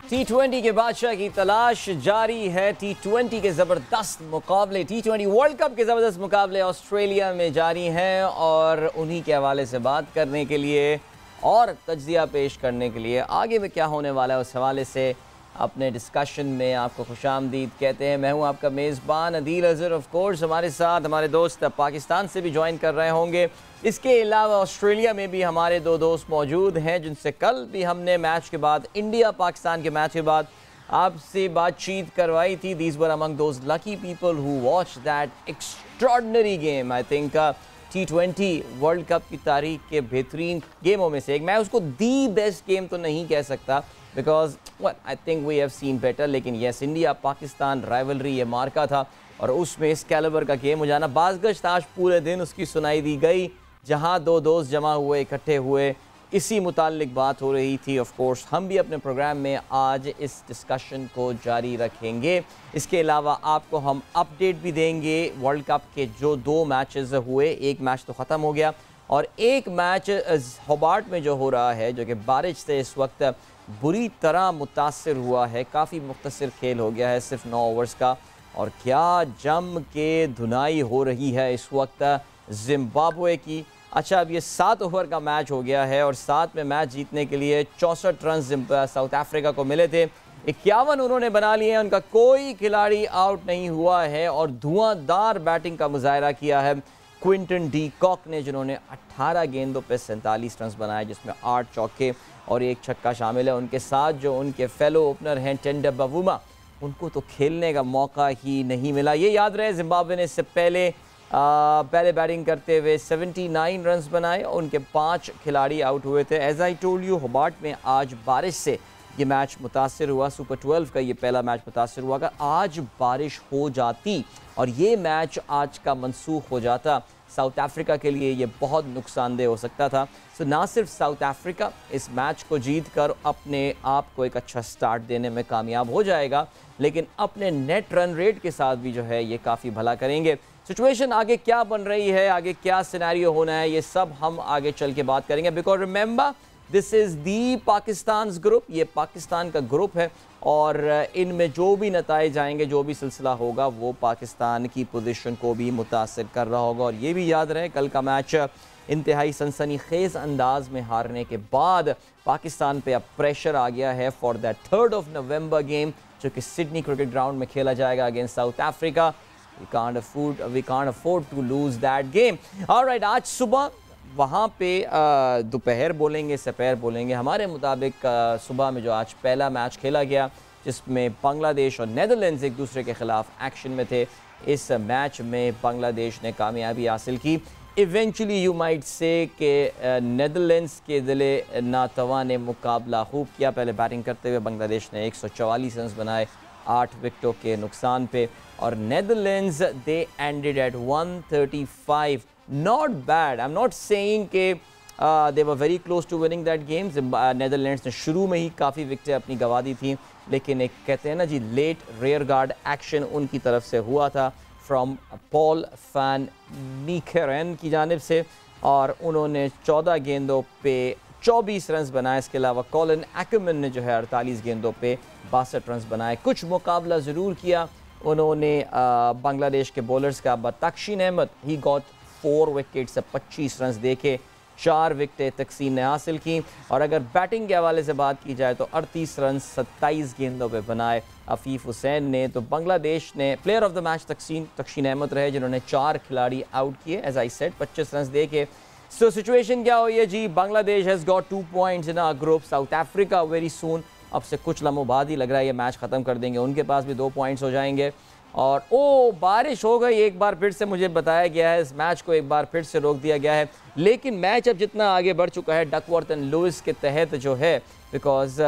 T20 के बादशाह की तलाश जारी है। T20 के ज़बरदस्त मुकाबले, T20 वर्ल्ड कप के ज़बरदस्त मुकाबले ऑस्ट्रेलिया में जारी हैं और उन्हीं के हवाले से बात करने के लिए और तज्ज़िया पेश करने के लिए आगे में क्या होने वाला है उस हवाले से अपने डिस्कशन में आपको खुशामदीद कहते हैं। मैं हूं आपका मेज़बान अदील अज़हर। ऑफ कोर्स हमारे साथ हमारे दोस्त पाकिस्तान से भी ज्वाइन कर रहे होंगे। इसके अलावा ऑस्ट्रेलिया में भी हमारे दो दोस्त मौजूद हैं जिनसे कल भी हमने मैच के बाद, इंडिया पाकिस्तान के मैच के बाद आपसे बातचीत करवाई थी। These were among those lucky people who watch that extraordinary game. I think T20 world cup की तारीख के बेहतरीन गेमों में से एक। मैं उसको दी बेस्ट गेम तो नहीं कह सकता because I think we have seen better, लेकिन येस, इंडिया पाकिस्तान राइवलरी ये मार्का था और उसमें इस कैलिबर का गेम हो जाना, बाज़गश्त आज पूरे दिन उसकी सुनाई दी गई। जहां दो दोस्त जमा हुए, इकट्ठे हुए, इसी मुताल्लिक बात हो रही थी। ऑफ कोर्स हम भी अपने प्रोग्राम में आज इस डिस्कशन को जारी रखेंगे। इसके अलावा आपको हम अपडेट भी देंगे वर्ल्ड कप के जो दो मैचेस हुए। एक मैच तो ख़त्म हो गया और एक मैच होबार्ट में जो हो रहा है, जो कि बारिश से इस वक्त बुरी तरह मुतासिर हुआ है। काफ़ी मुख्तसर खेल हो गया है, सिर्फ 9 ओवर्स का, और क्या जम के धुनाई हो रही है इस वक्त जिम्बाब्वे की। अच्छा, अब ये 7 ओवर का मैच हो गया है और 7 में मैच जीतने के लिए 64 रन साउथ अफ्रीका को मिले थे। 51 उन्होंने बना लिए हैं, उनका कोई खिलाड़ी आउट नहीं हुआ है और धुआंधार बैटिंग का मुजाहरा किया है क्विंटन डी कॉक ने, जिन्होंने 18 गेंदों पे 47 रन बनाए, जिसमें 8 चौके और 1 छक्का शामिल है। उनके साथ जो उनके फेलो ओपनर हैं टेंडा बवुमा, उनको तो खेलने का मौका ही नहीं मिला। ये याद रहे जिम्बाब्वे ने इससे पहले बैटिंग करते हुए 79 रन्स बनाए और उनके 5 खिलाड़ी आउट हुए थे। As I told you, Hobart में आज बारिश से ये मैच मुतासिर हुआ। सुपर 12 का ये पहला मैच मुतासिर हुआ। अगर आज बारिश हो जाती और ये मैच आज का मनसूख हो जाता, साउथ अफ्रीका के लिए ये बहुत नुकसानदेह हो सकता था। सो ना सिर्फ साउथ अफ्रीका इस मैच को जीत कर अपने आप को एक अच्छा स्टार्ट देने में कामयाब हो जाएगा, लेकिन अपने नेट रन रेट के साथ भी जो है ये काफ़ी भला करेंगे। सिचुएशन आगे क्या बन रही है, आगे क्या सिनेरियो होना है, ये सब हम आगे चल के बात करेंगे। Because remember, this is the Pakistan group, ये पाकिस्तान का ग्रुप है और इनमें जो भी नताइज आएंगे, जो भी सिलसिला होगा, वो पाकिस्तान की पोजीशन को भी मुतासिर कर रहा होगा। और ये भी याद रहे, कल का मैच इंतहाई सनसनीखेज़ अंदाज में हारने के बाद पाकिस्तान पे अब प्रेशर आ गया है फॉर दैट 3 नवंबर गेम, जो कि सिडनी क्रिकेट ग्राउंड में खेला जाएगा against south Africa. We can't afford to lose that game. All right, आज सुबह वहाँ पे दोपहर बोलेंगे, सपहर बोलेंगे, हमारे मुताबिक सुबह में जो आज पहला मैच खेला गया, जिसमें बांग्लादेश और नेदरलैंड्स एक दूसरे के ख़िलाफ़ एक्शन में थे। इस मैच में बांग्लादेश ने कामयाबी हासिल की। इवेंचुअली यू माइट से कि नेदरलैंड्स के दिले नातवा ने मुकाबला खूब किया। पहले बैटिंग करते हुए बांग्लादेश ने 144 रन बनाए 8 विकेटों के नुकसान पे, और Netherlands they ended at 135। Not bad, I am not saying के they were very close to winning that game. Netherlands ने शुरू में ही काफ़ी विकेटें अपनी गंवा दी थी, लेकिन एक कहते हैं ना जी, लेट रेयर गार्ड एक्शन उनकी तरफ से हुआ था फ्रॉम पॉल फैन नीकेरेन की जानिब से, और उन्होंने 14 गेंदों पे 24 रन बनाए। इसके अलावा कॉलिन एक्मन ने जो है 48 गेंदों पे 62 रन बनाए। कुछ मुकाबला ज़रूर किया उन्होंने बांग्लादेश के बॉलर्स का। Taskin Ahmed, he got 4 wicket से 25 रन देके 4 विकेटें तकसीन ने हासिल की। और अगर बैटिंग के हवाले से बात की जाए तो 38 रन 27 गेंदों पे बनाए अफीफ हुसैन ने। तो बांग्लादेश ने player of the match Taskin Ahmed रहे, जिन्होंने 4 खिलाड़ी आउट किए, एज आई सेड 25 रन दे के। सो सिचुएशन क्या हुई है जी, Bangladesh has got 2 points in our group. South Africa very soon, अब से कुछ लम्हों बाद ही लग रहा है ये मैच ख़त्म कर देंगे, उनके पास भी 2 पॉइंट्स हो जाएंगे। और बारिश हो गई एक बार फिर से, मुझे बताया गया है इस मैच को एक बार फिर से रोक दिया गया है। लेकिन मैच अब जितना आगे बढ़ चुका है डकवर्थ एंड लुइस के तहत जो है, बिकॉज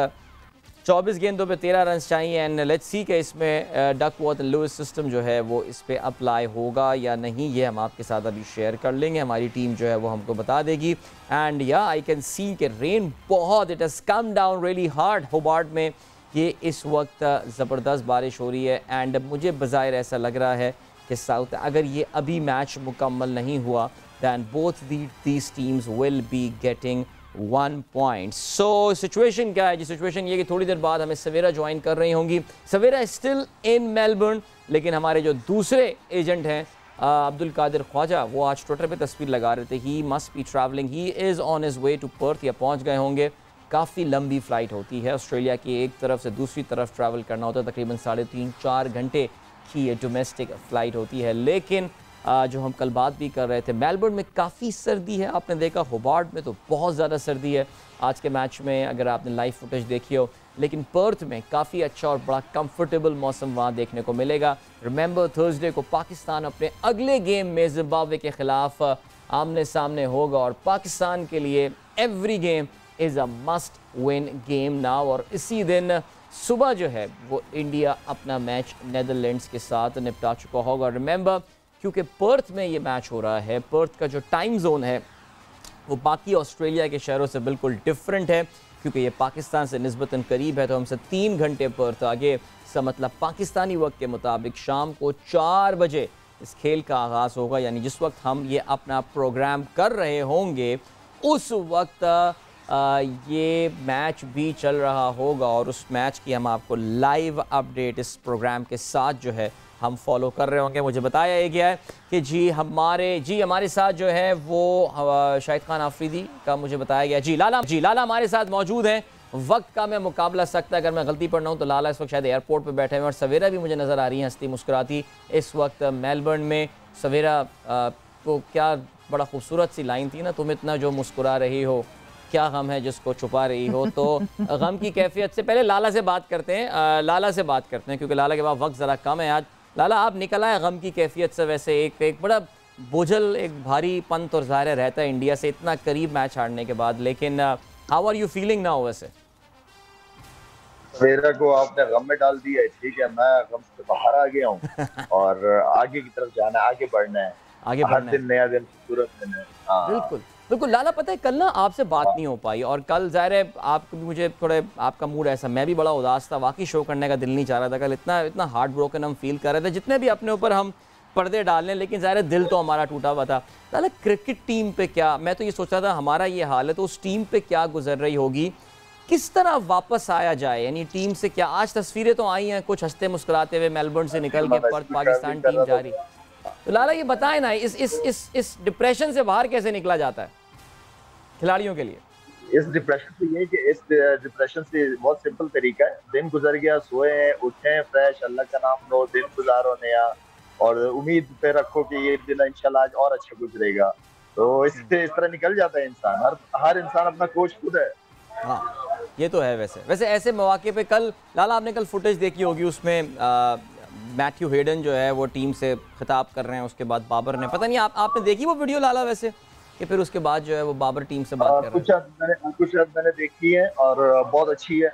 24 गेंदों पे 13 रन चाहिए, एंड लेट्स सी कि इसमें डकवर्थ एंड लुइस सिस्टम जो है वो इस पर अप्लाई होगा या नहीं, ये हम आपके साथ अभी शेयर कर लेंगे। हमारी टीम जो है वो हमको बता देगी। एंड या आई कैन सी कि रेन बहुत, it has come down really hard Hobart में। ये इस वक्त ज़बरदस्त बारिश हो रही है एंड मुझे बज़ाहिर ऐसा लग रहा है कि साउथ, अगर ये अभी मैच मुकम्मल नहीं हुआ, then both these teams will be getting 1 point. So situation क्या है जी? सिचुएशन ये कि थोड़ी देर बाद हमें सवेरा ज्वाइन कर रही होंगी। सवेरा स्टिल इन मेलबर्न, लेकिन हमारे जो दूसरे एजेंट हैं अब्दुल कादिर ख्वाजा, वो आज ट्विटर पे तस्वीर लगा रहे थे। He must be travelling, he is on his way to Perth, या पहुंच गए होंगे। काफ़ी लंबी फ़्लाइट होती है, ऑस्ट्रेलिया की एक तरफ से दूसरी तरफ ट्रैवल करना होता है, तकरीबन 3.5-4 घंटे की ये डोमेस्टिक फ़्लाइट होती है। लेकिन जो हम कल बात भी कर रहे थे, मेलबर्न में काफ़ी सर्दी है, आपने देखा। होबार्ट में तो बहुत ज़्यादा सर्दी है आज के मैच में, अगर आपने लाइव फुटेज देखी हो। लेकिन पर्थ में काफ़ी अच्छा और बड़ा कंफर्टेबल मौसम वहाँ देखने को मिलेगा। रिमेंबर थर्सडे को पाकिस्तान अपने अगले गेम में जिम्बाब्वे के ख़िलाफ़ आमने सामने होगा, और पाकिस्तान के लिए every game is a must win game now. और इसी दिन सुबह जो है वो इंडिया अपना मैच नेदरलैंड्स के साथ निपटा चुका होगा। रिमेंबर, क्योंकि पर्थ में ये मैच हो रहा है, पर्थ का जो टाइम जोन है वो बाकी ऑस्ट्रेलिया के शहरों से बिल्कुल डिफरेंट है, क्योंकि ये पाकिस्तान से निस्बतन करीब है, तो हमसे 3 घंटे पर्थ आगे। इसका मतलब पाकिस्तानी वक्त के मुताबिक शाम को 4 बजे इस खेल का आगाज़ होगा, यानी जिस वक्त हम ये अपना प्रोग्राम कर रहे होंगे उस वक्त ये मैच भी चल रहा होगा, और उस मैच की हम आपको लाइव अपडेट इस प्रोग्राम के साथ जो है हम फॉलो कर रहे होंगे। मुझे बताया ये गया है कि हमारे साथ जो है वो शाहिद खान आफरीदी का मुझे बताया गया। जी लाला हमारे साथ मौजूद हैं। वक्त का मैं मुकाबला सकता, अगर मैं गलती पर ना हूँ तो लाला इस वक्त शायद एयरपोर्ट पे बैठे हैं, और सवेरा भी मुझे नज़र आ रही हैं हंसती मुस्कुराती इस वक्त मेलबर्न में। सवेरा को क्या बड़ा खूबसूरत सी लाइन थी ना, तुम इतना जो मुस्कुरा रही हो, क्या गम है जिसको छुपा रही हो। तो गम की कैफियत से पहले लाला से बात करते हैं, क्योंकि लाला के पास वक्त ज़रा कम है आज। लाला, आप निकल आए गम की कैफियत से। वैसे एक बड़ा बोझल, एक भारी पंत और ज़ाहिर रहता है इंडिया से इतना करीब मैच हारने के बाद, लेकिन how are you feeling now? वैसे मेरा को आपने गम में डाल दिया है, ठीक है, मैं गम से बाहर आ गया हूँ और आगे की तरफ जाना है, आगे बढ़ना है। हर दिन नया दिन, खूबसूरत दिन है। बिल्कुल बिल्कुल लाला, पता है कल ना आपसे बात नहीं हो पाई, और कल ज़ाहिर है आपको भी, मुझे थोड़े आपका मूड ऐसा, मैं भी बड़ा उदास था, वाकई शो करने का दिल नहीं चाह रहा था कल। इतना हार्ट ब्रोकन हम फील कर रहे थे, जितने भी अपने ऊपर हम पर्दे डाल लें, लेकिन ज़ाहिर है दिल तो हमारा टूटा हुआ था। लाला, क्रिकेट टीम पे क्या, मैं तो ये सोच रहा था हमारा ये हाल है तो उस टीम पे क्या गुजर रही होगी, किस तरह वापस आया जाए, यानी टीम से क्या। आज तस्वीरें तो आई हैं कुछ हंसते मुस्कुराते हुए मेलबर्न से निकल के पर्थ पाकिस्तान टीम जा रही। तो लाला ये बताएं ना, इस डिप्रेशन से बाहर कैसे निकला जाता है खिलाड़ियों के लिए? इस डिप्रेशन से ये कि इस डिप्रेशन से बहुत सिंपल तरीका है, दिन गुजर गया, सोए हैं, उठे फ्रेश, अल्लाह का नाम लो, दिन गुजारो नया, और उम्मीद पे रखो कि ये दिन इंशाल्लाह आज और अच्छा गुजरेगा। तो इससे इस तरह निकल जाता है इंसान। हर इंसान अपना कोच खुद है। हाँ, ये तो है। वैसे ऐसे मौके पे कल लाला आपने कल फुटेज देखी होगी, उसमें मैथ्यू हेडन जो है वो टीम से खिताब कर रहे हैं, उसके बाद बाबर ने, पता नहीं आपने देखी वो वीडियो लाला वैसे, कि फिर उसके बाद जो है वो बाबर टीम से बात कर रहे हैं? कुछ मैंने देखी है और बहुत अच्छी है।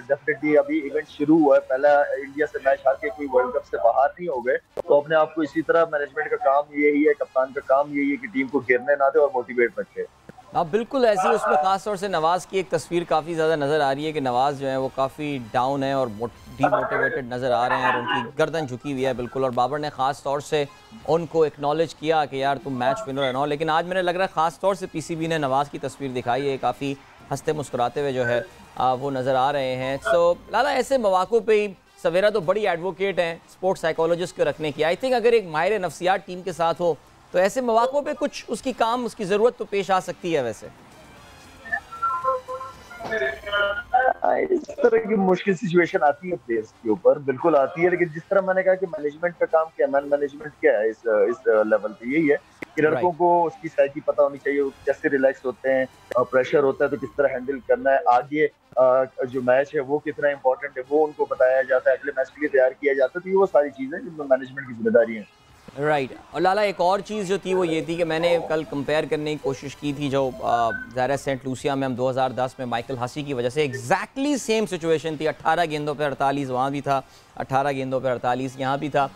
डेफिनेटली अभी इवेंट शुरू हुआ है, पहला इंडिया से मैच हार के कोई वर्ल्ड कप से बाहर नहीं हो गए, तो अपने आप को इसी तरह, मैनेजमेंट का काम यही है, कप्तान का काम यही है कि टीम को गिरने ना दे और मोटिवेट रखे। हाँ बिल्कुल, ऐसी उसमें ख़ास तौर से नवाज़ की एक तस्वीर काफ़ी ज़्यादा नज़र आ रही है कि नवाज़ जो है वो काफ़ी डाउन है और डीमोटिवेटेड नज़र आ रहे हैं, और उनकी गर्दन झुकी हुई है बिल्कुल। और बाबर ने ख़ास तौर से उनको एक्नॉलेज किया कि यार तुम मैच विनर है ना। लेकिन आज मैंने लग रहा है ख़ास तौर से पीसीबी ने नवाज़ की तस्वीर दिखाई है, काफ़ी हंसते मुस्कुराते हुए जो है वो नज़र आ रहे हैं। सो लाला, ऐसे मौक़ों पर ही सवेरा तो बड़ी एडवोकेट हैं स्पोर्ट्स साइकोलॉजिस्ट को रखने की। आई थिंक अगर एक माहिर नफ्सियात टीम के साथ हो तो ऐसे मौक़ों पे कुछ उसकी ज़रूरत तो पेश आ सकती है। वैसे इस तरह की मुश्किल सिचुएशन आती है प्लेयर्स के ऊपर, बिल्कुल आती है, लेकिन जिस तरह मैंने कहा कि मैनेजमेंट का काम क्या है, मैन मैनेजमेंट क्या है इस लेवल पे, यही है कि लड़कों को उसकी साइकी पता होनी चाहिए, कैसे रिलैक्स होते हैं, प्रेशर होता है तो किस तरह हैंडल करना है, आगे जो मैच है वो कितना इंपॉर्टेंट है वो उनको बताया जाता है, अगले मैच के लिए तैयार किया जाता है। तो ये वो सारी चीजें जिनमें मैनेजमेंट की जिम्मेदारी है। राइट। और लाला, एक और चीज़ जो थी वो ये थी कि मैंने कल कंपेयर करने की कोशिश की थी, जो ज़ाहिर सेंट लूसिया में हम 2010 में माइकल हसी की वजह से एग्जैक्टली सेम सिचुएशन थी। 18 गेंदों पर 48 वहाँ भी था, 18 गेंदों पर 48 यहाँ भी था।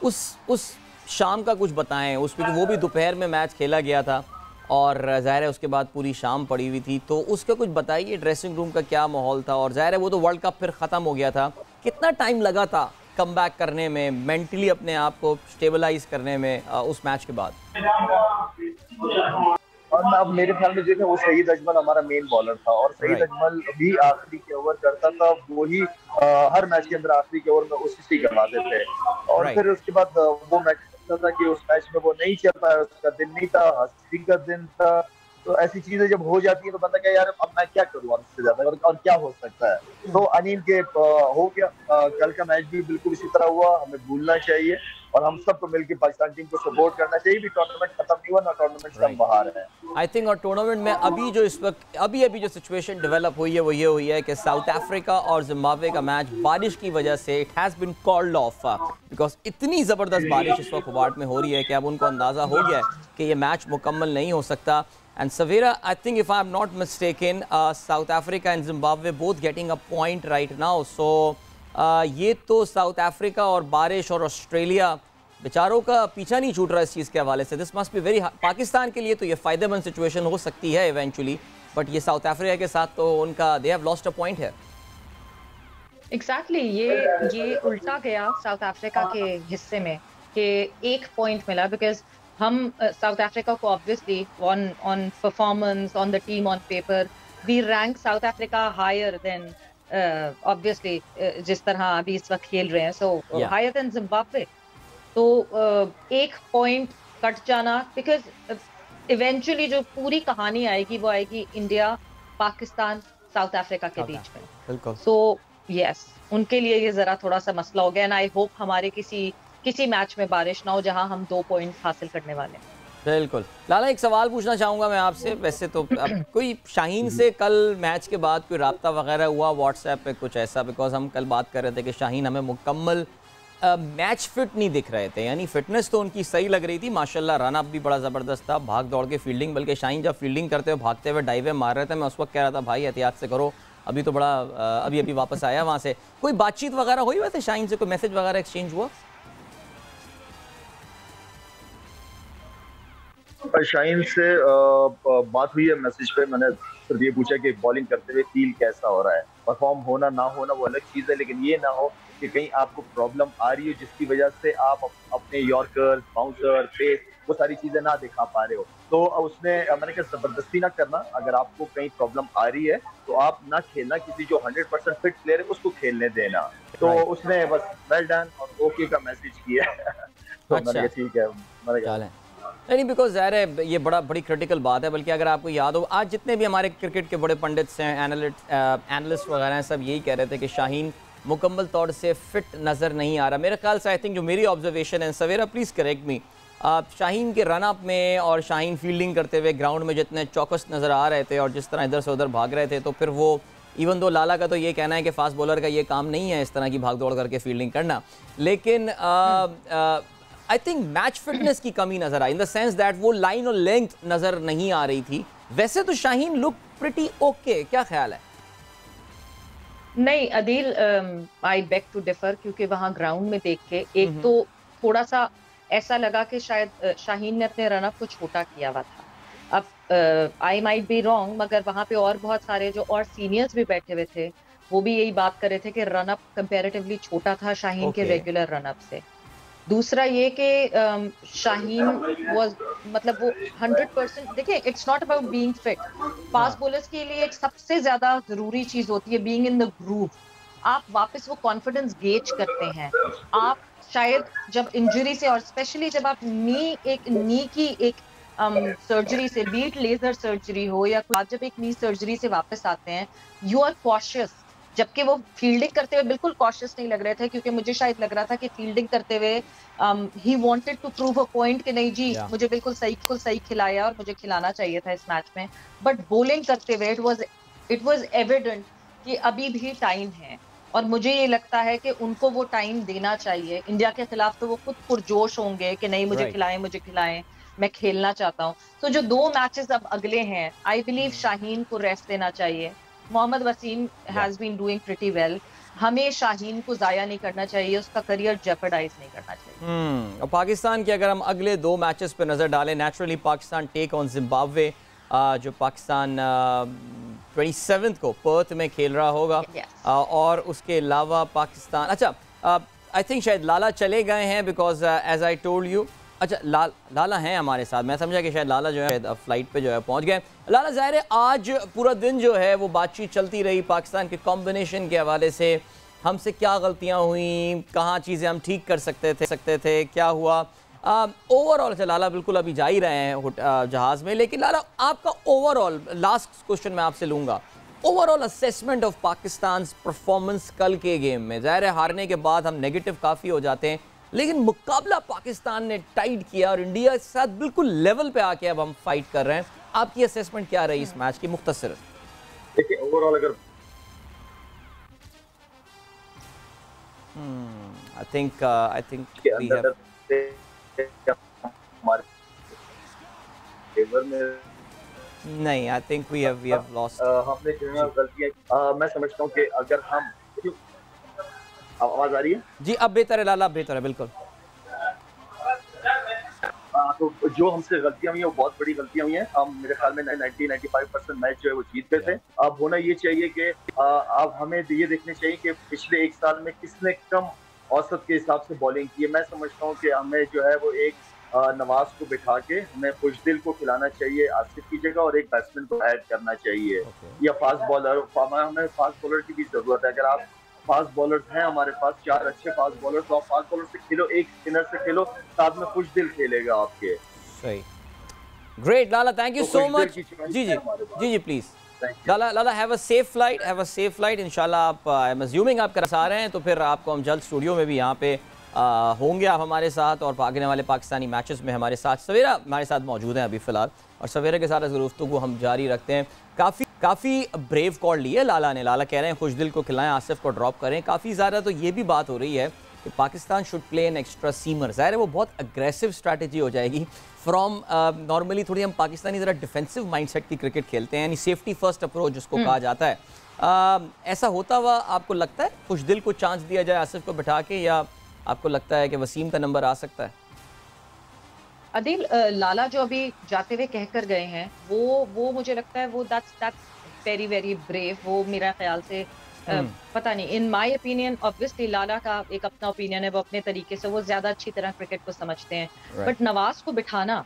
उस शाम का कुछ बताएं, उस पर वो भी दोपहर में मैच खेला गया था और ज़ाहिर है उसके बाद पूरी शाम पड़ी हुई थी, तो उसका कुछ बताइए, ड्रेसिंग रूम का क्या माहौल था? और ज़ाहिर है वो तो वर्ल्ड कप फिर ख़त्म हो गया था, कितना टाइम लगा था कम बैक करने में, मेंटली अपने आप को स्टेबलाइज करने में उस मैच के बाद? और अब मेरे ख्याल में जो है वो सईद अजमल हमारा मेन बॉलर था, और सईद अजमल भी आखिरी के ओवर करता था, वो ही हर मैच के अंदर आखिरी के ओवर में उसी से करवाते थे। और राइट। फिर उसके बाद वो मैच था कि उस मैच में वो नहीं चल पाया, उसका दिन नहीं था, हंसी का दिन था। तो ऐसी चीजें जब हो जाती है तो बंदा क्या यार अब मैं क्या करूँ और इससे ज्यादा, और क्या हो सकता है। तो अनिल के हो गया, कल का मैच भी बिल्कुल इसी तरह हुआ, हमें भूलना चाहिए और हम सबको मिलकर पाकिस्तान टीम को सपोर्ट करना चाहिए। भी टूर्नामेंट खत्म नहीं हुआ ना, टूर्नामेंट से हम राइट। बाहर हैं। आई थिंक और टूर्नामेंट में अभी जो इस वक्त अभी अभी जो सिचुएशन डेवलप हुई है वो ये हुई है कि साउथ अफ्रीका और जिम्बाब्वे का मैच बारिश की वजह से it has been called off, because इतनी ज़बरदस्त बारिश इस वक्त हुबार्ट में हो रही है कि अब उनको अंदाज़ा हो गया है कि ये मैच मुकम्मल नहीं हो सकता। And Sawera, I think if I am not mistaken, South Africa and Zimbabwe both getting a point right now. So ये तो साउथ अफ्रीका और बारिश और ऑस्ट्रेलिया बेचारों का पीछा नहीं छूट रहा इस चीज़ के हवाले से। This must be very, Pakistan के लिए तो ये फ़ायदेमंद सिचुएशन हो सकती है इवेंचुअली, बट ये साउथ अफ्रीका के साथ तो उनका they have lost a point है। एग्जैक्टली ये उल्टा गया साउथ अफ्रीका के हिस्से में कि एक पॉइंट मिला, बिकॉज हम साउथ अफ्रीका को obviously on on performance on the team on paper we rank South Africa higher than obviously जिस तरह अभी इस वक्त खेल रहे हैं, सो हायर देन जिम्बाब्वे। तो एक पॉइंट कट जाना, बिकॉज इवेंचुअली जो पूरी कहानी आएगी वो आएगी इंडिया पाकिस्तान साउथ अफ्रीका के बीच में। बिल्कुल। सो यस, उनके लिए ये जरा थोड़ा सा मसला हो गया, एंड आई होप हमारे किसी मैच में बारिश ना हो जहां हम 2 पॉइंट्स हासिल करने वाले हैं। बिल्कुल। लाला, एक सवाल पूछना चाहूँगा मैं आपसे। वैसे तो अब कोई शाहीन से कल मैच के बाद कोई राब्ता वगैरह हुआ व्हाट्सएप पे कुछ ऐसा? बिकॉज हम कल बात कर रहे थे कि शाहीन हमें मुकम्मल मैच फिट नहीं दिख रहे थे, यानी फिटनेस तो उनकी सही लग रही थी माशाल्लाह, रन अप भी बड़ा ज़बरदस्त था, भाग दौड़ के फील्डिंग, बल्कि शाहीन जब फील्डिंग करते हुए भागते हुए डाइवे मार रहे थे, मैं उस वक्त कह रहा था भाई एहतियात से करो, अभी तो बड़ा अभी अभी वापस आया वहाँ से। कोई बातचीत वगैरह हुई वैसे शाहीन से, कोई मैसेज वगैरह एक्सचेंज हुआ? शाहीन से बात हुई है मैसेज पे, मैंने सिर्फ ये पूछा कि बॉलिंग करते हुए फील कैसा हो रहा है। परफॉर्म होना ना होना वो अलग चीज़ है, लेकिन ये ना हो कि कहीं आपको प्रॉब्लम आ रही है जिसकी वजह से आप अपने यॉर्कर, बाउंसर, पेस वो सारी चीजें ना दिखा पा रहे हो। तो उसने मैंने कहा जबरदस्ती ना करना, अगर आपको कहीं प्रॉब्लम आ रही है तो आप ना खेलना, किसी जो 100% फिट प्लेयर है उसको खेलने देना। तो उसने बस वेल डन और ओके का मैसेज किया। तो मैंने कहा ठीक है, मैंने कहा नहीं, बिकॉज ज़ाहिर है ये बड़ी क्रिटिकल बात है। बल्कि अगर आपको याद हो, आज जितने भी हमारे क्रिकेट के बड़े पंडित्स हैं, एनालिस्ट वगैरह हैं, सब यही कह रहे थे कि शाहीन मुकम्मल तौर से फिट नज़र नहीं आ रहा। मेरे ख्याल से आई थिंक जो मेरी ऑब्जर्वेशन है, सवेरा प्लीज़ करेक्ट मी, शाहीन के रन अप में और शाहीन फील्डिंग करते हुए ग्राउंड में जितने चौकस नज़र आ रहे थे और जिस तरह इधर से उधर भाग रहे थे, तो फिर वो इवन दो लाला का तो ये कहना है कि फास्ट बॉलर का ये काम नहीं है इस तरह की भाग दौड़ करके फील्डिंग करना, लेकिन आई थिंक मैच फिटनेस की कमी नजर आई, इन द सेंस दैट वो लाइन और लेंथ नजर नहीं आ रही थी। वैसे तो शाहीन लुक प्रिटी ओके, क्या ख्याल है? नहीं Adeel, I beg to differ, क्योंकि वहां ग्राउंड में देख के एक तो थोड़ा सा ऐसा लगा कि शायद शाहीन ने अपने रनअप को छोटा किया हुआ था। अब आई माइट बी रॉन्ग, मगर वहां पे और बहुत सारे जो और सीनियर्स भी बैठे हुए थे वो भी यही बात कर रहे थे कि रनअप कंपैरेटिवली छोटा था शाहीन के रेगुलर रनअप से। दूसरा ये कि शाहीन वाज मतलब वो 100%, देखिए it's not about being fit. Fast bowlers के लिए एक सबसे ज्यादा जरूरी चीज होती है बीइंग इन द ग्रूव। आप वापस वो कॉन्फिडेंस गेज करते हैं। आप शायद जब इंजरी से, और स्पेशली जब आप नी की एक सर्जरी से, बीट लेजर सर्जरी हो या जब एक नी सर्जरी से वापस आते हैं, यू आर कॉशियस। जबकि वो फील्डिंग करते हुए बिल्कुल कॉशियस नहीं लग रहे थे, क्योंकि मुझे शायद लग रहा था कि फील्डिंग करते हुए he wanted to prove a point कि नहीं जी मुझे बिल्कुल सही खिलाया और मुझे खिलाना चाहिए था इस मैच में। बट बॉलिंग करते हुए इट वाज एविडेंट कि अभी भी टाइम है, और मुझे ये लगता है कि उनको वो टाइम देना चाहिए। इंडिया के खिलाफ तो वो खुद पुरजोश होंगे कि नहीं मुझे खिलाएं, मैं खेलना चाहता हूँ। तो जो 2 मैचेस अब अगले हैं, आई बिलीव शाहीन को रेस्ट देना चाहिए। Mohammad Wasim has been doing pretty well. हमें शाहीन को जाया नहीं करना चाहिए, उसका करियर जेपरडाइज नहीं करना चाहिए। और पाकिस्तान के अगर हम अगले 2 मैचेस पर नजर डालें, naturally Pakistan take on Zimbabwe, जो पाकिस्तान 27 को पर्थ में खेल रहा होगा। और उसके अलावा पाकिस्तान, अच्छा आई थिंक शायद लाला चले गए हैं, because as I told you अच्छा, लाला हैं हमारे साथ। मैं समझा कि शायद लाला जो है फ्लाइट पे जो है पहुंच गए। लाला, ज़ाहिर है आज पूरा दिन जो है वो बातचीत चलती रही पाकिस्तान के कॉम्बिनेशन के हवाले से, हमसे क्या गलतियां हुई, कहाँ चीज़ें हम ठीक कर सकते थे, क्या हुआ ओवरऑल। अच्छा लाला, बिल्कुल अभी जा ही रहे हैं जहाज़ में, लेकिन लाला आपका ओवरऑल लास्ट क्वेश्चन मैं आपसे लूँगा, overall assessment of Pakistan performance कल के गेम में। ज़ाहिर है हारने के बाद हम नेगेटिव काफ़ी हो जाते हैं, लेकिन मुकाबला पाकिस्तान ने टाइट किया और इंडिया के साथ बिल्कुल लेवल पे आके अब हम फाइट कर रहे हैं। आपकी असेसमेंट क्या रही इस मैच की मुख्तसर? देखिए ओवरऑल अगर आई थिंक वी हैव नहीं, I think we have lost. हमने जो है गलतियां, मैं समझता हूं कि अगर हम, आवाज आ रही है जी? अब बेहतर है लाला, अब बेहतर है बिल्कुल। तो जो हमसे गलतियां हुई हैं वो बहुत बड़ी गलतियां हुई हैं। हम मेरे ख्याल में 90-95% मैच जो है वो जीत गए थे। अब होना ये चाहिए कि अब हमें ये देखने चाहिए कि पिछले एक साल में किसने कम औसत के हिसाब से बॉलिंग की है। मैं समझता हूँ कि हमें जो है वो एक नवाज को बिठा के हमें खुशदिल को खिलाना चाहिए आसिफ की जगह, और एक बैट्समैन को ऐड करना चाहिए, या फास्ट बॉलर। हमें फास्ट बॉलर की भी जरूरत है। अगर आप फास्ट बॉलर्स हैं हमारे पास 4 अच्छे फास्ट बॉलर, तो आप फास्ट बॉलर से खेलो, एक स्पिनर से खेलो, साथ में खुशदिल खेलेगा आपके। सही, great Lala, thank you so much. जी जी जी जी please Lala, have a safe flight, इंशाल्लाह। आप आई एम अज्यूमिंग आप कर रहे हैं, तो फिर आपको हम जल्द स्टूडियो में भी यहाँ पे होंगे आप हमारे साथ, और आगने वाले पाकिस्तानी मैचेस में हमारे साथ सवेरा हमारे साथ मौजूद हैं अभी फ़िलहाल, और सवेरे के साथ गुफ्तगू हम जारी रखते हैं। काफ़ी ब्रेव कॉल ली है लाला ने। लाला कह रहे हैं खुशदिल को खिलाएं, आसिफ को ड्रॉप करें। काफ़ी ज़्यादा तो ये भी बात हो रही है कि Pakistan should play an extra seamer. ज़ाहिर है वो बहुत अग्रेसिव स्ट्रैटेजी हो जाएगी फ्रॉम नॉर्मली थोड़ी हम पाकिस्तानी ज़रा डिफेंसिव माइंडसेट की क्रिकेट खेलते हैं, यानी सेफ्टी फर्स्ट अप्रोच जिसको कहा जाता है। ऐसा होता हुआ आपको लगता है खुशदिल को चांस दिया जाए आसिफ को बिठा के, या आपको लगता है कि वसीम का नंबर आ सकता है? अदील, लाला जो अभी जाते हुए कहकर गए हैं वो मुझे लगता है वो दैट्स वेरी वेरी ब्रेव। वो मेरा ख्याल से पता नहीं, इन माय ओपिनियन, ऑब्वियसली लाला का एक अपना ओपिनियन है, वो अपने तरीके से वो ज्यादा अच्छी तरह क्रिकेट को समझते हैं, बट नवाज को बिठाना,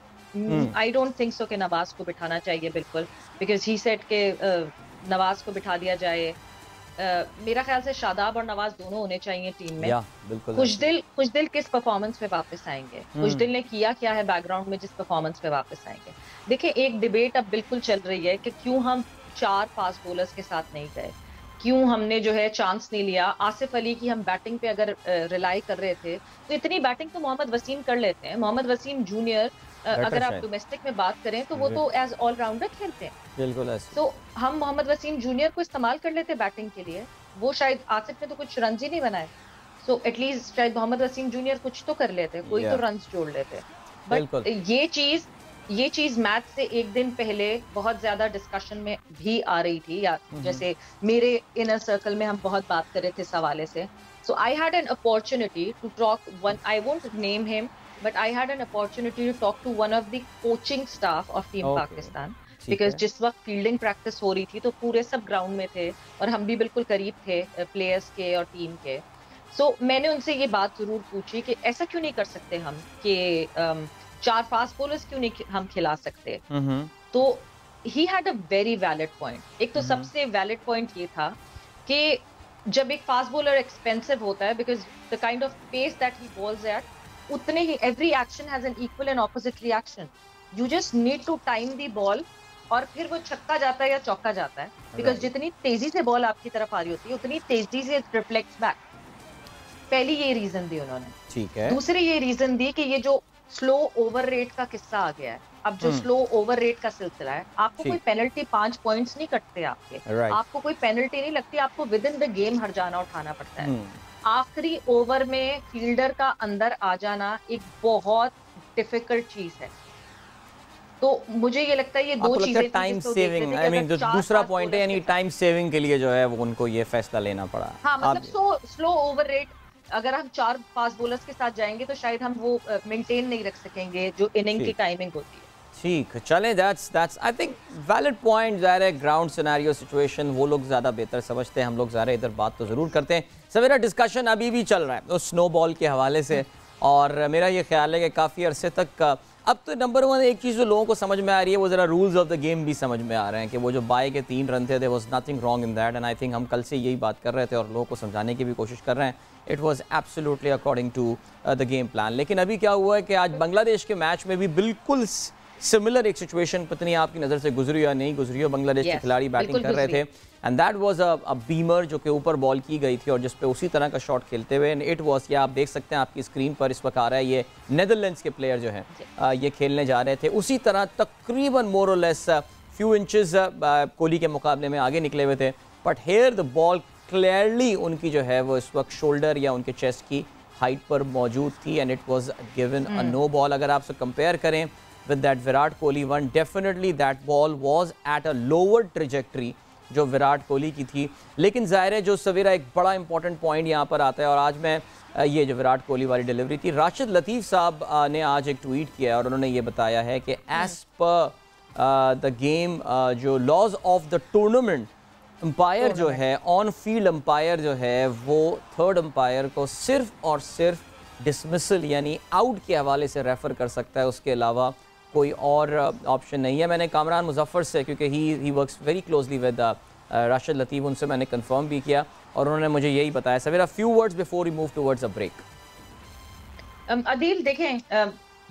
आई डोंट थिंक सो कि नवाज को बिठाना चाहिए बिल्कुल, बिकॉज ही सेड के नवाज को बिठा दिया जाए। मेरा ख्याल से शादाब और नवाज दोनों होने चाहिए टीम में। खुशदिल किस परफॉर्मेंस पे वापस आएंगे, खुशदिल ने किया क्या है बैकग्राउंड में जिस परफॉर्मेंस पे वापस आएंगे। देखिए एक डिबेट अब बिल्कुल चल रही है कि क्यों हम 4 फास्ट बॉलर्स के साथ नहीं गए, क्यों हमने जो है चांस नहीं लिया। आसिफ अली की हम बैटिंग पे अगर रिलाई कर रहे थे तो इतनी बैटिंग तो मोहम्मद वसीम कर लेते हैं। मोहम्मद वसीम जूनियर अगर आप डोमेस्टिक में बात करें तो वो तो एज ऑलराउंडर खेलते हैं, बिल्कुल ऐसे। तो हम मोहम्मद वसीम जूनियर को इस्तेमाल कर लेते बैटिंग के लिए। वो शायद आसिफ ने तो कुछ रन ही नहीं बनाए, सो एटलीस्ट शायद मोहम्मद वसीम जूनियर कुछ तो कर लेते, कोई तो रन जोड़ लेते। बट ये चीज मैच से एक दिन पहले बहुत ज्यादा डिस्कशन में भी आ रही थी, या जैसे मेरे इनर सर्कल में हम बहुत बात कर रहे थे इस हवाले से। So I had an opportunity to talk one, I won't name him, but I had an opportunity to talk to one of the coaching staff of Team Pakistan, because जिस वक्त फील्डिंग प्रैक्टिस हो रही थी तो पूरे सब ground में थे और हम भी बिल्कुल करीब थे प्लेयर्स के और टीम के। सो मैंने उनसे ये बात जरूर पूछी कि ऐसा क्यों नहीं कर सकते हम कि 4 फास्ट बॉलर्स क्यों नहीं हम खिला सकते। तो he had a very valid point। एक तो सबसे वैलिड पॉइंट ये था कि जब एक फास्ट बॉलर एक्सपेंसिव होता है, because the kind of pace that he bowls at, उतने ही every action has an equal and opposite reaction. You just need to time the ball, और फिर वो छक्का जाता है या चौका जाता है, बिकॉज जितनी तेजी से बॉल आपकी तरफ आ रही होती है उतनी तेजी से रिफ्लेक्ट्स बैक। पहली ये रीजन दी उन्होंने, ठीक है। दूसरी ये रीजन दी कि ये जो स्लो ओवर रेट का किस्सा आ गया है, अब जो स्लो ओवर रेट का सिलसिला है, आपको कोई पेनल्टी 5 पॉइंट्स नहीं कटते आपके, आपको कोई पेनल्टी नहीं लगती, आपको विद इन द गेम हर जाना उठाना पड़ता है। आखिरी ओवर में फील्डर का अंदर आ जाना एक बहुत डिफिकल्ट चीज है। तो मुझे ये लगता है ये दो चीजें टाइम सेविंग, आई मीन जो दूसरा पॉइंट है, यानी टाइम सेविंग के लिए जो है वो उनको ये फैसला लेना पड़ा। हाँ, मतलब स्लो ओवर रेट, अगर हम 4 फास्ट बॉलर्स के साथ जाएंगे तो शायद हम वो मेंटेन नहीं रख सकेंगे जो इनिंग की टाइमिंग होती है। ठीक, चलें, that's I think valid point. ज़ाहिर है ग्राउंड सिनेरियो सिचुएशन वो लोग ज़्यादा बेहतर समझते हैं, हम लोग ज़ाहिर इधर बात तो ज़रूर करते हैं। सवेरा डिस्कशन अभी भी चल रहा है तो स्नो बॉल के हवाले से, और मेरा ये ख्याल है कि काफ़ी अरसे तक अब तो नंबर वन एक चीज़ जो लोगों को समझ में आ रही है वो ज़रा रूल्स ऑफ द गेम भी समझ में आ रहे हैं कि वो जो बाय के 3 रन थे was nothing wrong in that, and I think हम कल से यही बात कर रहे थे और लोगों को समझाने की भी कोशिश कर रहे हैं। It was absolutely according to the game plan. लेकिन अभी क्या हुआ है कि आज बांग्लादेश के मैच में भी बिल्कुल सिमिलर एक सिचुएशन, पता नहीं आपकी नज़र से गुजरी या नहीं गुजरी हो, बांग्लादेश के खिलाड़ी बैटिंग कर रहे थे and that was a Beamer जो कि ऊपर बॉल की गई थी और जिस पे उसी तरह का शॉट खेलते हुए इट वाज, या आप देख सकते हैं आपकी स्क्रीन पर इस वक्त आ रहा है, ये नेदरलैंड्स के प्लेयर जो हैं ये खेलने जा रहे थे उसी तरह तकरीबन मोर और लेस फ्यू इंचेस कोहली के मुकाबले में आगे निकले हुए थे, but here the ball clearly उनकी जो है वो इस वक्त शोल्डर या उनके चेस्ट की हाइट पर मौजूद थी and it was given a no ball. अगर आपसे कंपेयर करें with that Virat Kohli one, definitely that ball was at a lower trajectory जो विराट कोहली की थी। लेकिन ज़ाहिर है जो सवेरा एक बड़ा इंपॉर्टेंट पॉइंट यहाँ पर आता है और आज मैं ये जो विराट कोहली वाली डिलीवरी थी, राशिद लतीफ़ साहब ने आज एक ट्वीट किया और उन्होंने ये बताया है कि एज़ पर द गेम जो laws of the tournament, umpire जो है ऑन फील्ड अंपायर जो है वो थर्ड अंपायर को सिर्फ और सिर्फ डिसमिसल यानी आउट के हवाले से रेफ़र कर सकता है, उसके अलावा कोई और ऑप्शन नहीं है। मैंने कामरान मुजफ्फर से, क्योंकि he works very closely with Rashid Latif, उनसे मैंने कंफर्म भी किया और उन्होंने मुझे यही बताया। Sawera few words before we move towards a break. Adeel देखें,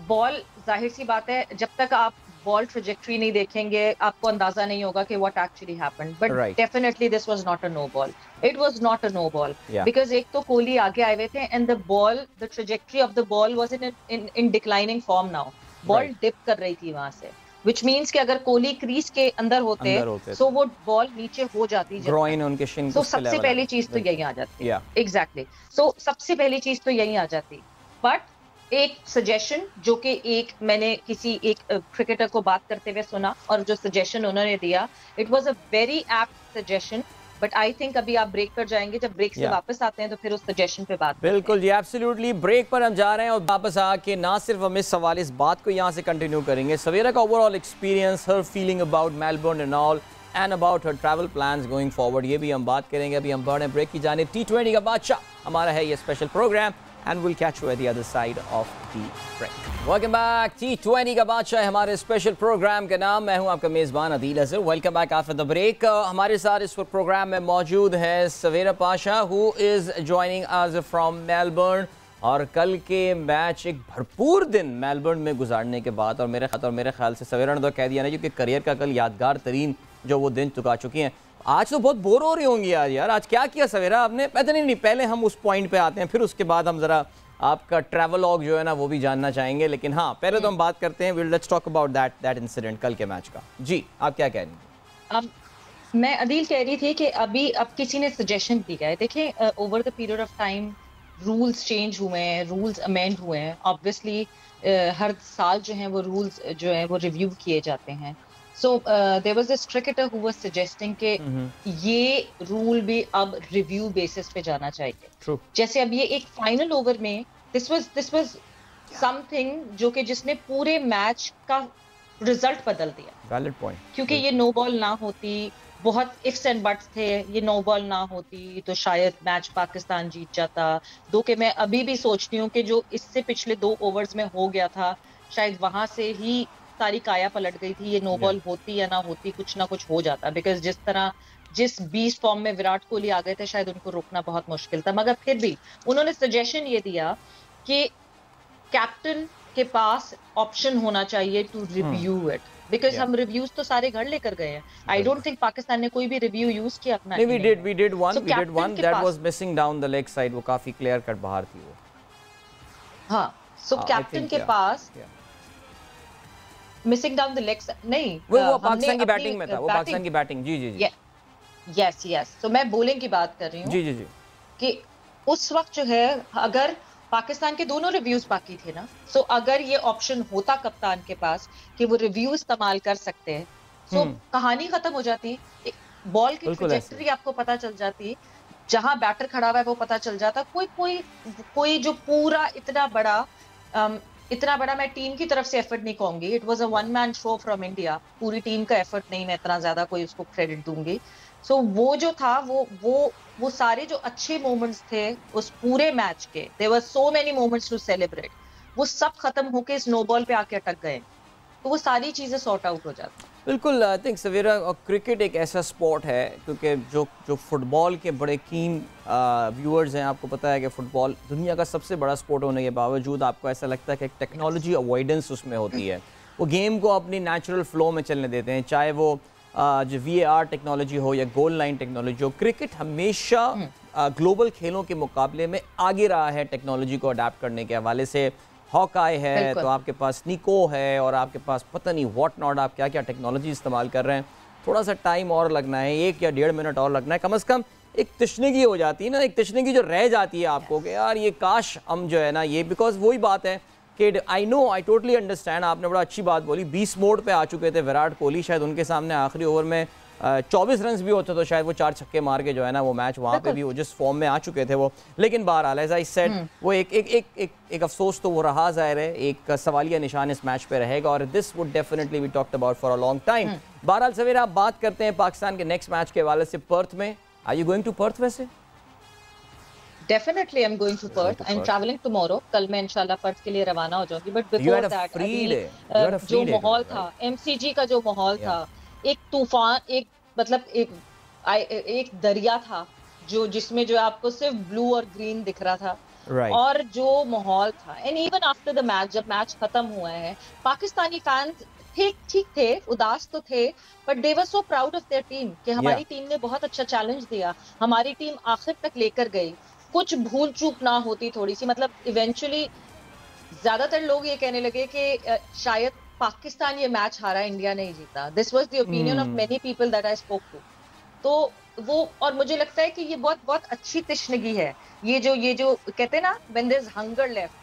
बॉल जाहिर सी बात है जब तक आप बॉल ट्रजेक्टरी नहीं देखेंगे आपको अंदाजा नहीं होगा कि what actually happened, but definitely this was not a no ball, it was not a no ball because एक तो कोहली आगे आए हुए थे and the ball, the trajectory of the ball was in declining form now, ball dip कर रही थी वहां से, व्हिच मींस कि अगर कोहली क्रीज के अंदर होते सो वो बॉल नीचे हो जाती, ग्रोइन उनके शिन तो सबसे पहली चीज तो यही आ जाती है। एग्जैक्टली, सो सबसे पहली चीज तो यही आ जाती। बट एक सजेशन जो कि एक मैंने किसी एक क्रिकेटर को बात करते हुए सुना और जो सजेशन उन्होंने दिया, it was a very apt suggestion, but I think अभी आप ब्रेक पर जाएंगे, जब ब्रेक से वापस आते हैं तो फिर उस सजेशन पे बात बिल्कुल जी, एब्सोल्युटली ब्रेक पर हम जा रहे हैं और वापस आके ना सिर्फ हम इस सवाल इस बात को यहाँ से कंटिन्यू करेंगे, सवेरा का overall experience, her feeling about Melbourne and all and about her travel plans going forward, ये भी हम बात करेंगे। अभी हम बढ़ रहे ब्रेक की जाने, T20 का बादशाह हमारा है ये special programme and we'll catch you at the other side of the break. Welcome back. T20 का बादशाह हमारे स्पेशल प्रोग्राम का नाम, मैं हूं आपका मेज़बान Adeel Azhar. Welcome back after the break. हमारे साथ इस प्रोग्राम में मौजूद है Sawera Pasha, who is joining us from Melbourne. और कल के मैच एक भरपूर दिन मेलबर्न में गुजारने के बाद और मेरे ख्याल से सवेरा ने तो कह दिया ना क्योंकि करियर का कल यादगार तरीन जो वो दिन चुका चुकी हैं। आज तो बहुत बोर हो रही होंगी आज यार, आज क्या किया सवेरा आपने? पता नहीं, पहले हम उस पॉइंट पे आते हैं, फिर उसके बाद हम ज़रा आपका ट्रैवलॉग जो है ना वो भी जानना चाहेंगे, लेकिन हाँ पहले तो हम बात करते हैं, let's talk about that incident कल के मैच का। जी आप क्या कह रही हैं? मैं अदील कह रही थी कि अभी अब किसी ने सजेशन दिया है, देखें over the period of time rules change हुए हैं, रूल्स अमेंड हुए हैं, ऑब्वियसली हर साल जो है वो रूल्स जो है वो रिव्यू किए जाते हैं। So there was this cricketer who was suggesting कि ये रूल भी अब रिव्यू बेसिस पे जाना चाहिए। True. जैसे अब ये एक फाइनल ओवर में this was something जो कि जिसने पूरे मैच का रिजल्ट बदल दिया। Valid point. क्योंकि ये नो बॉल ना होती, बहुत इफ्स एंड बट्स थे, ये नो बॉल ना होती तो शायद मैच पाकिस्तान जीत जाता। दो कि मैं अभी भी सोचती हूँ कि जो इससे पिछले 2 ओवर्स में हो गया था शायद वहां से ही सारी काया पलट गई थी, ये नो बॉल होती या ना होती कुछ ना कुछ हो जाता, बिकॉज जिस 20 फॉर्म में विराट कोहली आ गए थे शायद उनको रोकना बहुत मुश्किल था। मगर फिर भी उन्होंने सजेशन ये दिया कि कैप्टन के पास ऑप्शन होना चाहिए टू रिव्यू इट, बिकॉज हम रिव्यूज तो सारे घर लेकर गए हैं। आई डोंट थिंक पाकिस्तान ने कोई भी रिव्यू यूज किया अपना। we did one that was missing down the leg side, वो काफी क्लियर कट बाहर थी वो। हाँ, सो कैप्टन के पास मिसिंग डाउन द लेग्स नहीं, वो पाकिस्तान की बैटिंग में था, वो पाकिस्तान की बैटिंग। जी यस तो मैं बॉलिंग की बात कर रही हूँ जी कि उस वक्त जो है अगर पाकिस्तान के दोनों रिव्यूज बाकी थे ना, सो अगर ये ऑप्शन होता कप्तान के पास कि वो रिव्यू इस्तेमाल कर सकते हैं, सो कहानी खत्म हो जाती, बॉल की ट्रैजेक्टरी आपको पता चल जाती, जहां बैटर खड़ा हुआ है वो पता चल जाता, कोई जो पूरा इतना बड़ा इतना बड़ा मैं टीम की तरफ से एफर्ट नहीं कहूंगी, it was a one man show from India, पूरी टीम का एफर्ट नहीं, मैं इतना ज्यादा कोई उसको क्रेडिट दूंगी। सो वो जो था वो सारे जो अच्छे मोमेंट्स थे उस पूरे मैच के, there were so many moments to celebrate, वो सब खत्म होके स्नोबॉल पे आके अटक गए, तो वो सारी चीजें सॉर्ट आउट हो जाती। बिल्कुल, आई थिंक सवेरा, और क्रिकेट एक ऐसा स्पोर्ट है क्योंकि जो फुटबॉल के बड़े कीन व्यूअर्स हैं, आपको पता है कि फ़ुटबॉल दुनिया का सबसे बड़ा स्पोर्ट होने के बावजूद आपको ऐसा लगता है कि एक टेक्नोलॉजी अवॉइडेंस उसमें होती है। वो गेम को अपनी नेचुरल फ्लो में चलने देते हैं, चाहे वो जो VAR टेक्नोलॉजी हो या गोल लाइन टेक्नोलॉजी हो। क्रिकेट हमेशा ग्लोबल खेलों के मुकाबले में आगे रहा है टेक्नोलॉजी को अडाप्ट करने के हवाले से। हॉकाई है तो आपके पास निको है, और आपके पास पता नहीं व्हाट नॉट, आप क्या क्या टेक्नोलॉजी इस्तेमाल कर रहे हैं। थोड़ा सा टाइम और लगना है, 1 या 1.5 मिनट और लगना है कम से कम। एक तशनगी हो जाती है ना, एक तशनगी जो रह जाती है आपको कि यार ये काश हम जो है ना ये, बिकॉज वही बात है कि I know, I totally understand, आपने बड़ा अच्छी बात बोली। 20 मोड पे आ चुके थे विराट कोहली, शायद उनके सामने आखिरी ओवर में 24 रन भी होते तो शायद वो 4 छक्के मार के जो है ना वो मैच वहाँ पे भी वो जिस फॉर्म में आ चुके थे वो। लेकिन बहरहाल एज आई सेड, वो एक अफसोस तो वो रहा, ज़ाहिर है एक सवालिया निशान इस मैच पे रहेगा, और this would definitely be talked about for a long time. बहरहाल सवेरा, आप बात करते हैं पाकिस्तान के नेक्स्ट मैच के हवाले से पर्थ में। Are you going to Perth? वैसे Definitely I'm going to Perth. I'm traveling tomorrow. कल मैं इंशाल्लाह पर्थ के लिए रवाना हो जाऊंगी, बट बिफोर दैट जो माहौल था, MCG का जो माहौल था, एक तूफान, एक मतलब एक दरिया था जो जिसमें जो आपको सिर्फ ब्लू और ग्रीन दिख रहा था, और जो माहौल था, and even after the match, जब मैच खत्म हुआ है, पाकिस्तानी फैंस ठीक थे, उदास तो थे, but they were so proud of their team कि हमारी टीम ने बहुत अच्छा चैलेंज दिया, हमारी टीम आखिर तक लेकर गई, कुछ भूल चूक ना होती थोड़ी सी, मतलब इवेंचुअली ज्यादातर लोग ये कहने लगे कि शायद पाकिस्तान ये मैच हारा, इंडिया नहीं जीता। This was the opinion of many people that I spoke to. तो वो, और मुझे लगता है कि ये बहुत बहुत अच्छी तशनगी है, ये जो कहते हैं ना, when there is hunger left,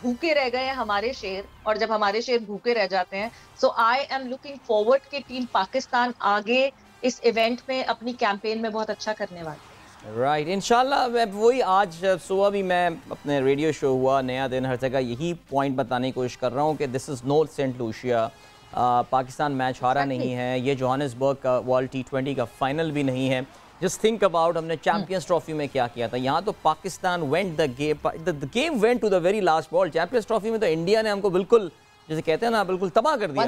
भूखे रह गए हैं हमारे शेर, और जब हमारे शेर भूखे रह जाते हैं, सो आई एम लुकिंग फॉरवर्ड कि टीम पाकिस्तान आगे इस इवेंट में अपनी कैंपेन में बहुत अच्छा करने वाली है। राइट, इंशाल्लाह। वही आज सुबह भी मैं अपने रेडियो शो हुआ नया दिन, हर जगह यही पॉइंट बताने की कोशिश कर रहा हूँ कि this is no Saint Lucia, Pakistan match हारा नहीं है, ये जोहानिसबर्ग का वर्ल्ड T20 का फाइनल भी नहीं है। जस्ट थिंक अबाउट, हमने चैंपियंस ट्रॉफी में क्या किया था, यहाँ तो Pakistan went the game went to the very last ball. Champions trophy में तो इंडिया ने हमको बिल्कुल, जैसे कहते हैं ना, बिल्कुल तबाह कर दिया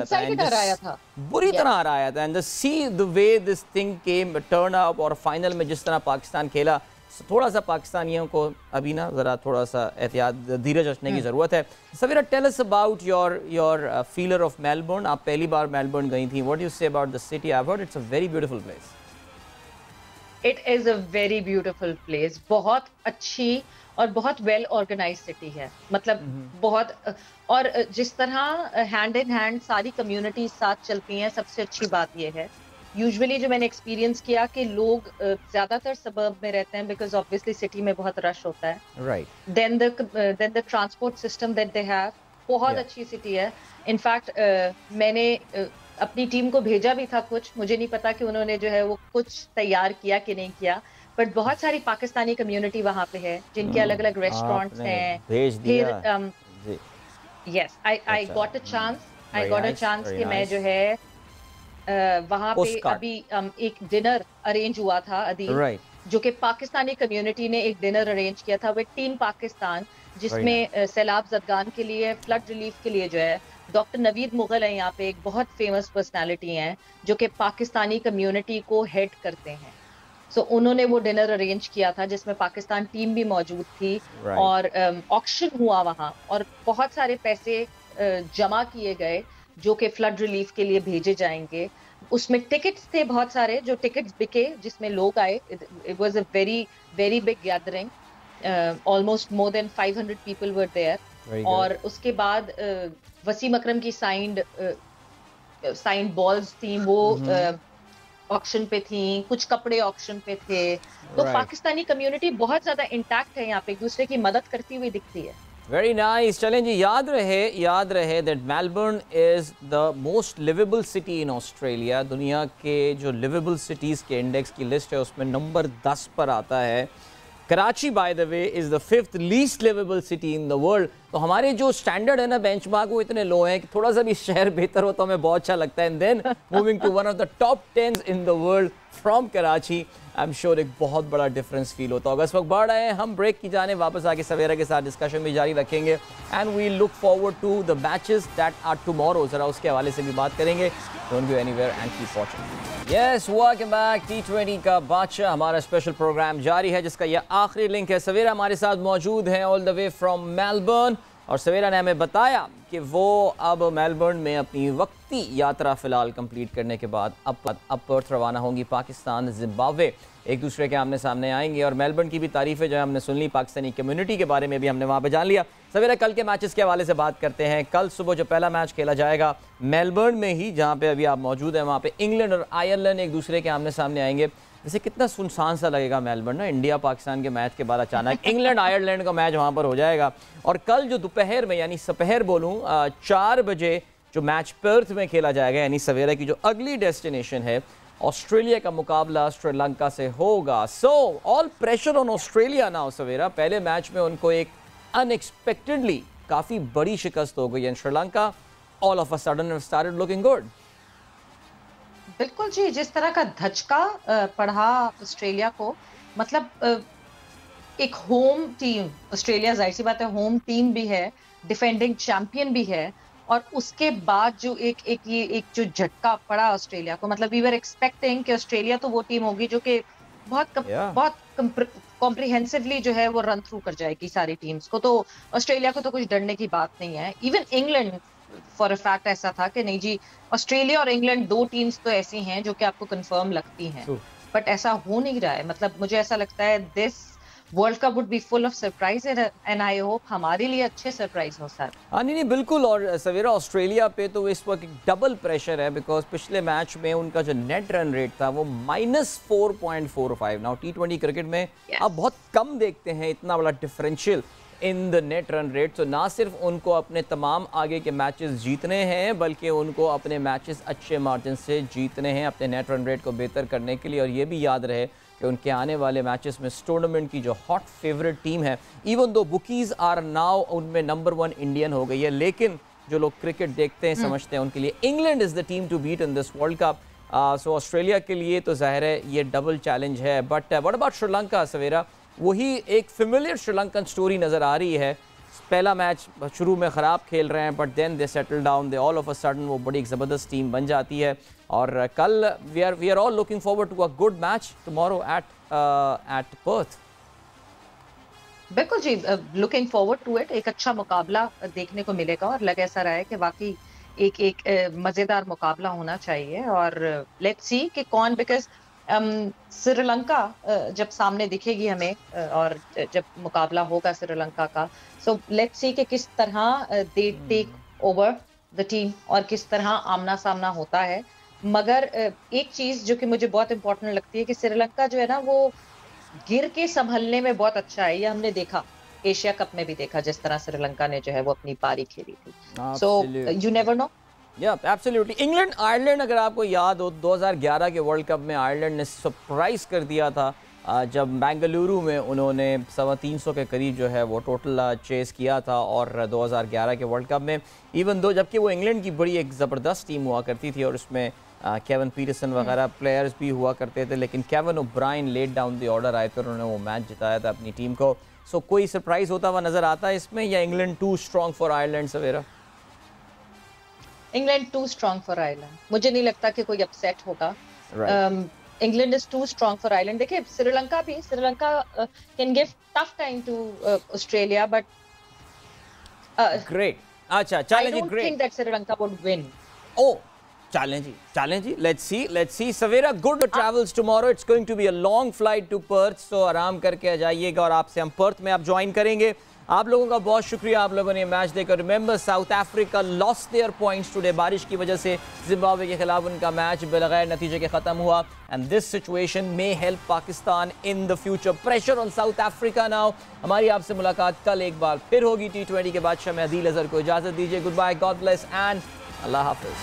था, बुरी तरह हराया था। And see the way this thing came turn up, और फाइनल में जिस तरह पाकिस्तान खेला, थोड़ा सा पाकिस्तानियों को अभी ना ज़रा थोड़ा सा एहतियात, धीरज रखने की ज़रूरत है। Sawera, tell us about your feeler of Melbourne. आप पहली बार मेलबर्न गई थी, what you say about the city? I heard it's a very beautiful place. It is a very beautiful place, बहुत अच्छी और बहुत वेल ऑर्गेनाइज सिटी है, मतलब बहुत, और जिस तरह हैंड इन हैंड सारी कम्युनिटीज साथ चलती हैं, सबसे अच्छी बात यह है। यूजुअली जो मैंने एक्सपीरियंस किया कि लोग ज्यादातर सबर्ब में रहते हैं, बिकॉज ऑब्वियसली सिटी में बहुत रश होता है, right. Then the transport system that they have, बहुत अच्छी सिटी है। इनफैक्ट मैंने अपनी टीम को भेजा भी था कुछ, मुझे नहीं पता कि उन्होंने जो है वो कुछ तैयार किया कि नहीं किया, बट बहुत सारी पाकिस्तानी कम्युनिटी वहाँ पे है, जिनके अलग अलग रेस्टोरेंट्स हैं। फिर yes, I got a chance कि मैं जो है वहाँ पे अभी एक डिनर अरेंज हुआ था अदील, जो कि पाकिस्तानी कम्युनिटी ने एक डिनर अरेंज किया था विद टीम पाकिस्तान, जिसमें सैलाब ज़दगान के लिए, फ्लड रिलीफ के लिए जो है डॉक्टर नवीद मुगल है यहाँ पे, एक बहुत फेमस पर्सनालिटी हैं जो कि पाकिस्तानी कम्युनिटी को हेड करते हैं। सो उन्होंने वो डिनर अरेंज किया था जिसमें पाकिस्तान टीम भी मौजूद थी, और ऑक्शन हुआ वहाँ, और बहुत सारे पैसे जमा किए गए जो कि फ्लड रिलीफ के लिए भेजे जाएंगे। उसमें टिकट्स थे बहुत सारे, जो टिकट्स बिके, जिसमें लोग आए। It was a very very big gathering, almost more than 500 people were there. और उसके बाद वसीम अकरम की साइंड बॉल्स थी, वो ऑक्शन पे थी, कुछ कपड़े ऑक्शन पे थे। तो पाकिस्तानी कम्युनिटी बहुत ज्यादा इंटैक्ट है यहाँ पे, एक दूसरे की मदद करती हुई दिखती है। Very nice. चलें जी, याद रहे that Melbourne is the most liveable city in Australia. दुनिया के जो लिवेबल सिटीज़ के इंडेक्स की लिस्ट है उसमें नंबर 10 पर आता है। Karachi by the way is the 5th least liveable city in the world. तो हमारे जो स्टैंडर्ड है ना बेंचमार्क वो इतने लो हैं कि थोड़ा सा भी शहर बेहतर हो तो हमें बहुत अच्छा लगता है। And then moving to one of the top 10 in the world from Karachi, I am sure एक बहुत बड़ा डिफरेंस फील होता होगा। इस वक्त बढ़ रहे हैं हम ब्रेक की जाने, वापस आके सवेरा के साथ डिस्कशन भी जारी रखेंगे and we look forward to the matches that are tomorrow. जरा उसके हवाले से भी बात करेंगे। Don't go anywhere and keep watching. Yes, welcome back. T20 का बादशाह हमारा स्पेशल प्रोग्राम जारी है जिसका यह आखिरी लिंक है। सवेरा हमारे साथ मौजूद हैं all the way from Melbourne, और सवेरा ने हमें बताया कि वो अब मेलबर्न में अपनी वक्ती यात्रा फ़िलहाल कंप्लीट करने के बाद अब पर्थ रवाना होंगी पाकिस्तान ज़िम्बाब्वे। एक दूसरे के आमने सामने आएंगे और मेलबर्न की भी तारीफ़ें जो है हमने सुन ली, पाकिस्तानी कम्युनिटी के बारे में भी हमने वहाँ पे जान लिया। सवेरा कल के मैचेस के हवाले से बात करते हैं। कल सुबह जो पहला मैच खेला जाएगा मेलबर्न में ही, जहाँ पे अभी आप मौजूद हैं, वहाँ पे इंग्लैंड और आयरलैंड एक दूसरे के आमने सामने आएंगे। वैसे कितना सुनसान सा लगेगा मेलबर्न ना, इंडिया पाकिस्तान के मैच के बाद अचानक इंग्लैंड आयरलैंड का मैच वहाँ पर हो जाएगा। और कल जो दोपहर में, यानी सपहर बोलूँ 4 बजे जो मैच पर्थ में खेला जाएगा, यानी सवेरा की जो अगली डेस्टिनेशन है, ऑस्ट्रेलिया का मुकाबला श्रीलंका से होगा। So all pressure on Australia now Sawera. पहले मैच में उनको एक अनएक्सपेक्टेडली काफ़ी बड़ी शिकस्त हो गई and Sri Lanka all of a sudden started looking good. बिल्कुल जी, जिस तरह का धचका पड़ा ऑस्ट्रेलिया को, मतलब एक होम टीम ऑस्ट्रेलिया, जाहिर सी बात है होम टीम भी है, डिफेंडिंग चैंपियन भी है, और उसके बाद जो एक जो झटका पड़ा ऑस्ट्रेलिया को, मतलब वी वर एक्सपेक्टिंग कि ऑस्ट्रेलिया तो वो टीम होगी जो कि बहुत कॉम्प्रिहेंसिवली जो है वो रन थ्रू कर जाएगी सारी टीम्स को, तो ऑस्ट्रेलिया को तो कुछ डरने की बात नहीं है। Even England for a fact ऐसा था कि नहीं जी, ऑस्ट्रेलिया और इंग्लैंड 2 टीम्स तो ऐसी हैं जो कि आपको कंफर्म लगती हैं, बट ऐसा हो नहीं रहा है। मतलब मुझे ऐसा लगता है this world cup would be full of surprise and I hope हमारे लिए अच्छे सरप्राइज हो सर। हाँ नहीं बिल्कुल। और सवेरा ऑस्ट्रेलिया पे तो इस वक्त डबल प्रेशर है बिकॉज पिछले मैच में उनका जो नेट रन रेट था वो -4.45। नाउ T20 क्रिकेट में आप बहुत कम देखते हैं इतना बड़ा differential in the net run rate. तो ना सिर्फ उनको अपने तमाम आगे के मैचेस जीतने हैं, बल्कि उनको अपने मैचेस अच्छे मार्जिन से जीतने हैं अपने नेट रन रेट को बेहतर करने के लिए। और ये भी याद रहे कि उनके आने वाले मैचेस में इस टूर्नामेंट की जो हॉट फेवरेट टीम है, इवन दो बुकीज़ आर नाउ उनमें नंबर 1 इंडियन हो गई है, लेकिन जो लोग क्रिकेट देखते हैं समझते हैं उनके लिए England is the team to beat in this world cup. So Australia के लिए तो ज़ाहिर है ये डबल चैलेंज है। But what about Sri Lanka Savera? वही एक फेमिलियर श्रीलंकन स्टोरी नज़र आ रही है। पहला मैच शुरू में ख़राब खेल रहे हैं but then they settle down, they all of a sudden वो बड़ी एक ज़बरदस्त टीम बन जाती है। और कल we are all looking forward to a good match tomorrow at Perth. बिल्कुल जी, लुकिंग फॉरवर्ड टू इट। एक अच्छा मुकाबला देखने को मिलेगा और लग ऐसा रहा है कि वाकई एक मज़ेदार मुकाबला होना चाहिए। और लेट्स सी कि कौन, बिकॉज श्रीलंका जब सामने दिखेगी हमें और जब मुकाबला होगा श्रीलंका का, सो लेट्स सी कि किस तरह they take over the team और किस तरह आमना सामना होता है। मगर एक चीज जो कि मुझे बहुत इंपॉर्टेंट लगती है कि श्रीलंका जो है ना वो गिर के संभलने में बहुत अच्छा है। ये हमने देखा एशिया कप में भी देखा, जिस तरह श्रीलंका ने जो है वो अपनी पारी खेली थी। So you never know. या एब्सोल्युटली। इंग्लैंड आयरलैंड, अगर आपको याद हो 2011 के वर्ल्ड कप में आयरलैंड ने सरप्राइज कर दिया था जब बेंगलुरु में उन्होंने 350 के करीब जो है वो टोटल चेस किया था। और 2011 के वर्ल्ड कप में इवन दो, जबकि वो इंग्लैंड की बड़ी एक ज़बरदस्त टीम हुआ करती थी और उसमें केवन पीटरसन वगैरह प्लेयर्स भी हुआ करते थे, लेकिन Kevin O'Brien late down the order आए थे और उन्होंने वो मैच जिताया था अपनी टीम को। सो कोई सरप्राइज होता हुआ नजर आता है इसमें, या England too strong for Ireland सवेरा? England too strong for Ireland. मुझे नहीं लगता कि कोई अपसेट होगा। England is too strong for Ireland. देखिए Sri Lanka can give tough time to Australia but great. अच्छा challenging, great. I don't think that Sri Lanka would win. Oh challenging. Let's see. Savera, good travels tomorrow. It's going to be a long flight to Perth, so आराम करके आ जाइएगा और आपसे हम Perth में आप join करेंगे। आप लोगों का बहुत शुक्रिया, आप लोगों ने मैच देखकर। Remember south Africa lost their points today. बारिश की वजह से जिम्बाब्वे के खिलाफ उनका मैच बगैर नतीजे के खत्म हुआ and this situation may help Pakistan in the future. Pressure on south Africa now. हमारी आपसे मुलाकात कल एक बार फिर होगी T20 के बादशाह में अदील अजहर को इजाजत दीजिए। Good bye, God bless and अल्लाह हाफिज।